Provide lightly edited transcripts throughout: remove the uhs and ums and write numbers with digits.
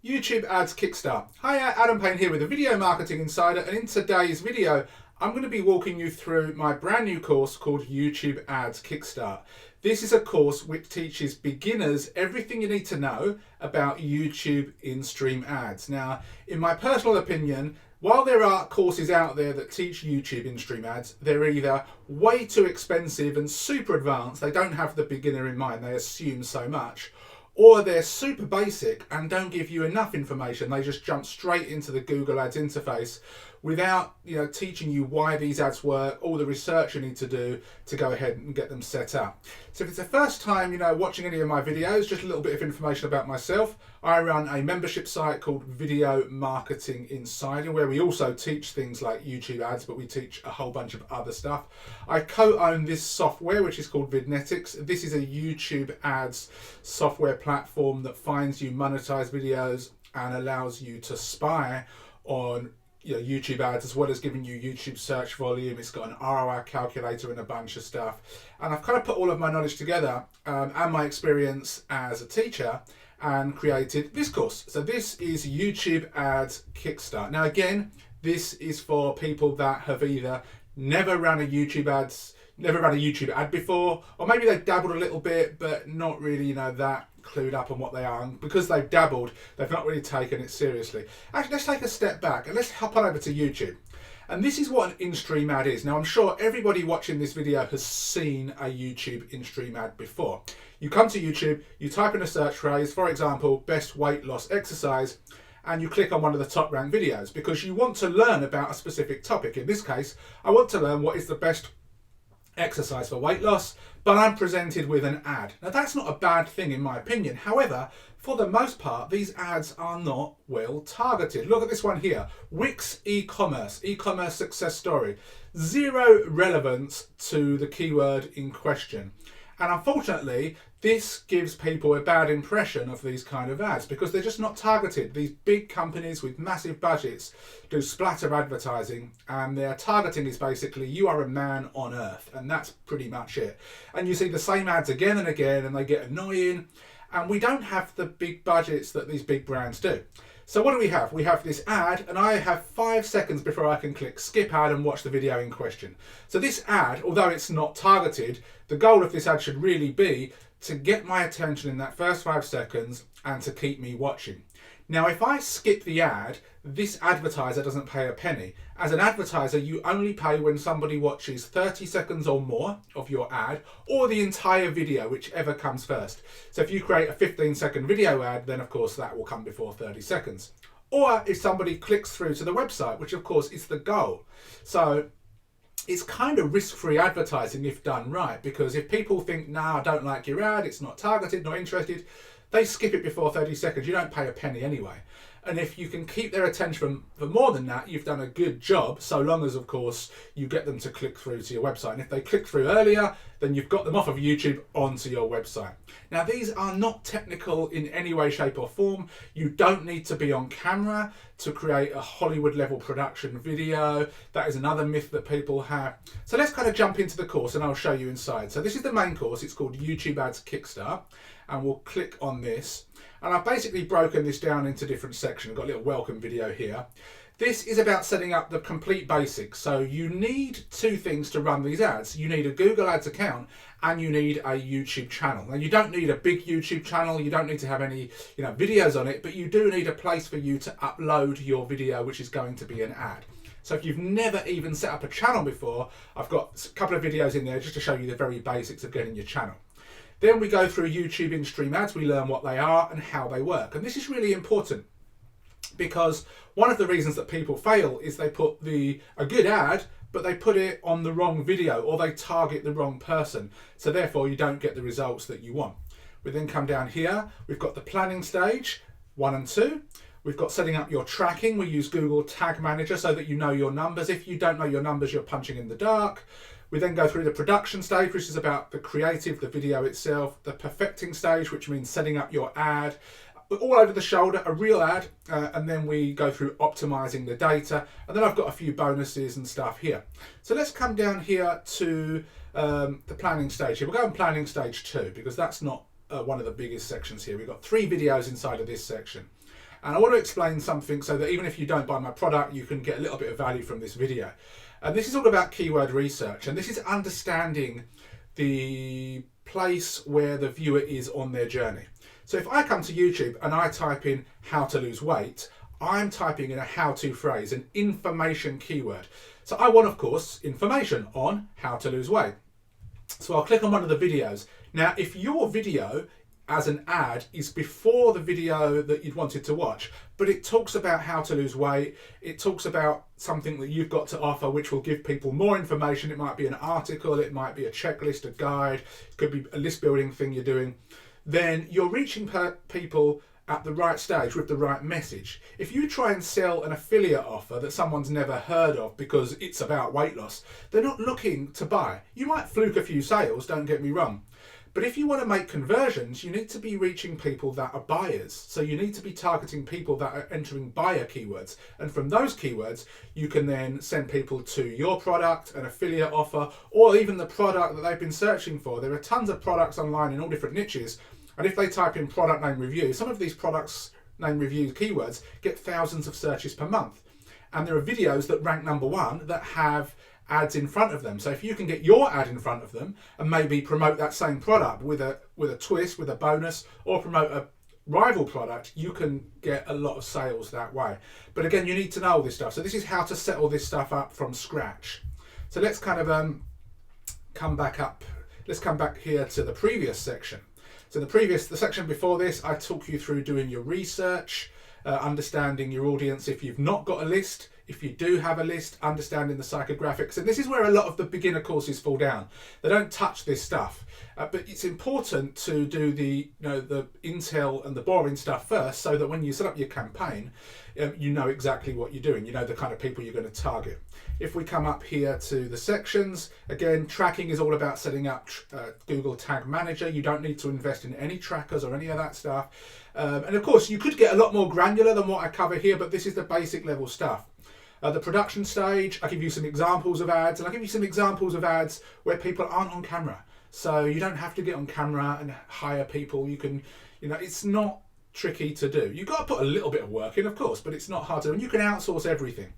YouTube ads kickstart. Hi, Adam Payne here with a Video Marketing Insider, and in today's video I'm going to be walking you through my brand new course called YouTube Ads Kickstart. This is a course which teaches beginners everything you need to know about YouTube in-stream ads. Now, in my personal opinion, while there are courses out there that teach YouTube in-stream ads, they're either way too expensive and super advanced, they don't have the beginner in mind, they assume so much, or they're super basic and don't give you enough information. They just jump straight into the Google Ads interface without teaching you why these ads work, all the research you need to do to go ahead and get them set up. So if it's the first time watching any of my videos, just a little bit of information about myself. I run a membership site called Video Marketing Insider, where we also teach things like YouTube ads, but we teach a whole bunch of other stuff. I co-own this software which is called Vidnami. This is a YouTube ads software platform that finds you monetized videos and allows you to spy on YouTube ads, as well as giving you YouTube search volume. It's got an ROI calculator and a bunch of stuff. And I've kind of put all of my knowledge together and my experience as a teacher and created this course. So this is YouTube Ads Kickstart. Now again, this is for people that have either never run a YouTube ad before, or maybe they've dabbled a little bit but not really that clued up on what they are, and because they've dabbled they've not really taken it seriously. Actually, let's take a step back and let's hop on over to YouTube. And this is what an in-stream ad is. Now I'm sure everybody watching this video has seen a YouTube in-stream ad before. You come to YouTube, you type in a search phrase, for example, best weight loss exercise, and you click on one of the top ranked videos because you want to learn about a specific topic. In this case, I want to learn what is the best exercise for weight loss, but I'm presented with an ad. Now that's not a bad thing in my opinion. However, for the most part, these ads are not well targeted. Look at this one here, Wix e-commerce success story. Zero relevance to the keyword in question. And unfortunately, this gives people a bad impression of these kind of ads because they're just not targeted. These big companies with massive budgets do splatter advertising, and their targeting is basically, you are a man on earth, and that's pretty much it. And you see the same ads again and again, and they get annoying, and we don't have the big budgets that these big brands do. So what do we have? We have this ad, and I have 5 seconds before I can click skip ad and watch the video in question. So this ad, although it's not targeted, the goal of this ad should really be to get my attention in that first 5 seconds and to keep me watching. Now, if I skip the ad, this advertiser doesn't pay a penny. As an advertiser, you only pay when somebody watches 30 seconds or more of your ad, or the entire video, whichever comes first. So if you create a 15-second video ad, then of course that will come before 30 seconds. Or if somebody clicks through to the website, which of course is the goal. So it's kind of risk-free advertising if done right, because if people think, nah, I don't like your ad, it's not targeted, not interested, they skip it before 30 seconds. You don't pay a penny anyway. And if you can keep their attention for more than that, you've done a good job, so long as, of course, you get them to click through to your website. And if they click through earlier, then you've got them off of YouTube onto your website. Now, these are not technical in any way, shape or form. You don't need to be on camera to create a Hollywood level production video. That is another myth that people have. So let's kind of jump into the course and I'll show you inside. So this is the main course. It's called YouTube Ads Kickstart, and we'll click on this. And I've basically broken this down into different sections. I've got a little welcome video here. This is about setting up the complete basics. So you need two things to run these ads. You need a Google Ads account and you need a YouTube channel. Now you don't need a big YouTube channel. You don't need to have any videos on it, but you do need a place for you to upload your video, which is going to be an ad. So if you've never even set up a channel before, I've got a couple of videos in there just to show you the very basics of getting your channel. Then we go through YouTube in-stream ads, we learn what they are and how they work. And this is really important because one of the reasons that people fail is they put a good ad, but they put it on the wrong video or they target the wrong person. So therefore you don't get the results that you want. We then come down here, we've got the planning stage, 1 and 2. We've got setting up your tracking. We use Google Tag Manager so that you know your numbers. If you don't know your numbers, you're punching in the dark. We then go through the production stage, which is about the creative, the video itself, the perfecting stage, which means setting up your ad, all over the shoulder, a real ad, and then we go through optimizing the data, and then I've got a few bonuses and stuff here. So let's come down here to the planning stage here. We'll go on planning stage 2 because that's not one of the biggest sections here. We've got 3 videos inside of this section. And I want to explain something so that even if you don't buy my product, you can get a little bit of value from this video. And this is all about keyword research, and this is understanding the place where the viewer is on their journey. So if I come to YouTube and I type in how to lose weight, I'm typing in a how-to phrase, an information keyword. So I want, of course, information on how to lose weight. So I'll click on one of the videos. Now, if your video as an ad is before the video that you'd wanted to watch, but it talks about how to lose weight, it talks about something that you've got to offer which will give people more information. It might be an article, it might be a checklist, a guide, it could be a list building thing you're doing, then you're reaching people at the right stage with the right message. If you try and sell an affiliate offer that someone's never heard of because it's about weight loss, they're not looking to buy. You might fluke a few sales, don't get me wrong. But if you want to make conversions, you need to be reaching people that are buyers. So you need to be targeting people that are entering buyer keywords. And from those keywords, you can then send people to your product, an affiliate offer, or even the product that they've been searching for. There are tons of products online in all different niches. And if they type in product name review, some of these products name review keywords get thousands of searches per month. And there are videos that rank #1 that have ads in front of them. So if you can get your ad in front of them and maybe promote that same product with a twist, with a bonus, or promote a rival product, you can get a lot of sales that way. But again, you need to know all this stuff. So this is how to set all this stuff up from scratch. So let's kind of come back up. Let's come back here to the previous section. So the section before this, I talk you through doing your research, understanding your audience if you've not got a list. If you do have a list, understanding the psychographics. And this is where a lot of the beginner courses fall down. They don't touch this stuff. But it's important to do the intel and the boring stuff first, so that when you set up your campaign, you know exactly what you're doing. You know the kind of people you're going to target. If we come up here to the sections, again, tracking is all about setting up Google Tag Manager. You don't need to invest in any trackers or any of that stuff. And of course, you could get a lot more granular than what I cover here, but this is the basic level stuff. The production stage, I give you some examples of ads, and I give you some examples of ads where people aren't on camera. So you don't have to get on camera and hire people. You can, it's not tricky to do. You've got to put a little bit of work in, of course, but it's not hard to do. And you can outsource everything.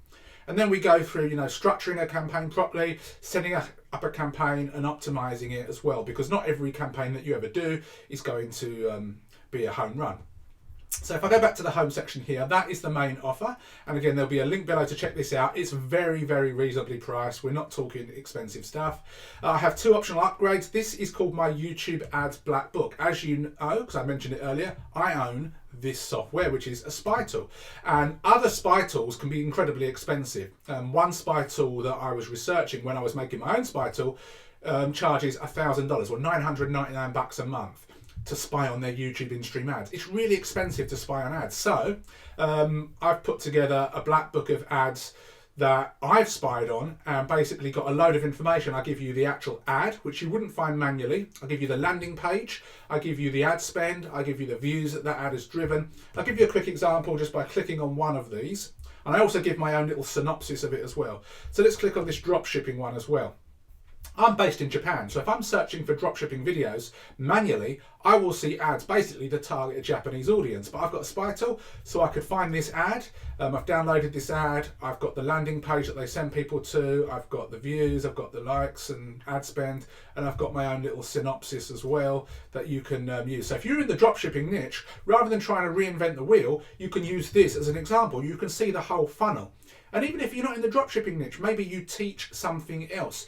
And then we go through, structuring a campaign properly, setting up a campaign and optimizing it as well, because not every campaign that you ever do is going to be a home run. So if I go back to the home section here, that is the main offer. And again, there'll be a link below to check this out. It's very, very reasonably priced. We're not talking expensive stuff. I have 2 optional upgrades. This is called my YouTube Ads Black Book. As you know, because I mentioned it earlier, I own this software, which is a spy tool. And other spy tools can be incredibly expensive. One spy tool that I was researching when I was making my own spy tool charges $1,000 or $999 a month to spy on their YouTube in-stream ads. It's really expensive to spy on ads. So I've put together a black book of ads that I've spied on and basically got a load of information. I give you the actual ad, which you wouldn't find manually. I give you the landing page. I give you the ad spend. I give you the views that ad has driven. I'll give you a quick example just by clicking on one of these. And I also give my own little synopsis of it as well. So let's click on this dropshipping one as well. I'm based in Japan, so if I'm searching for dropshipping videos manually, I will see ads basically to target a Japanese audience. But I've got a spy tool, so I could find this ad. I've downloaded this ad. I've got the landing page that they send people to. I've got the views. I've got the likes and ad spend, and I've got my own little synopsis as well that you can use. So if you're in the dropshipping niche, rather than trying to reinvent the wheel, you can use this as an example. You can see the whole funnel. And even if you're not in the dropshipping niche, maybe you teach something else.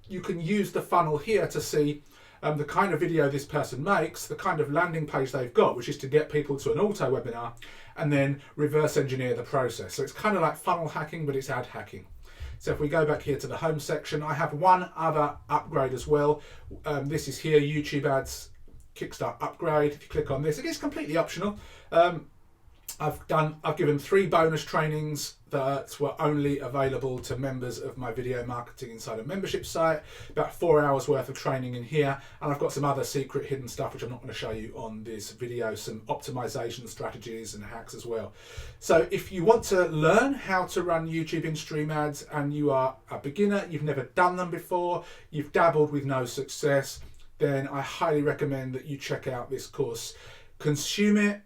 You can use the funnel here to see the kind of video this person makes, the kind of landing page they've got, which is to get people to an auto webinar, and then reverse engineer the process. So it's kind of like funnel hacking, but it's ad hacking. So if we go back here to the home section, I have one other upgrade as well. This is here, YouTube Ads KickStart upgrade. If you click on this, it is completely optional. I've given 3 bonus trainings that were only available to members of my Video Marketing Insider membership site. About 4 hours worth of training in here, and I've got some other secret hidden stuff which I'm not going to show you on this video, some optimization strategies and hacks as well. So if you want to learn how to run YouTube in-stream ads and you are a beginner, you've never done them before, you've dabbled with no success, then I highly recommend that you check out this course. Consume it,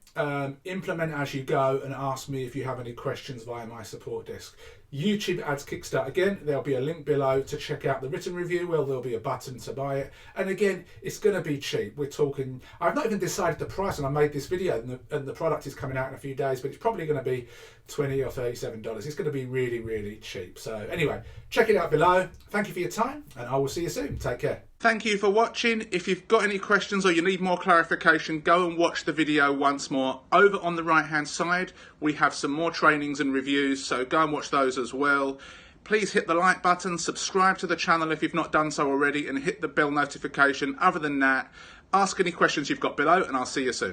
implement as you go and ask me if you have any questions via my support desk. YouTube Ads Kickstart. Again, there'll be a link below to check out the written review where there'll be a button to buy it. And again, it's going to be cheap. We're talking, I've not even decided the price, and I made this video, and the product is coming out in a few days, but it's probably going to be $20 or $37. It's going to be really, really cheap. So anyway, check it out below. Thank you for your time, and I will see you soon. Take care. Thank you for watching. If you've got any questions or you need more clarification, go and watch the video once more. Over on the right hand side, we have some more trainings and reviews, so go and watch those as well. Please hit the like button, subscribe to the channel if you've not done so already, and hit the bell notification. Other than that, ask any questions you've got below, and I'll see you soon.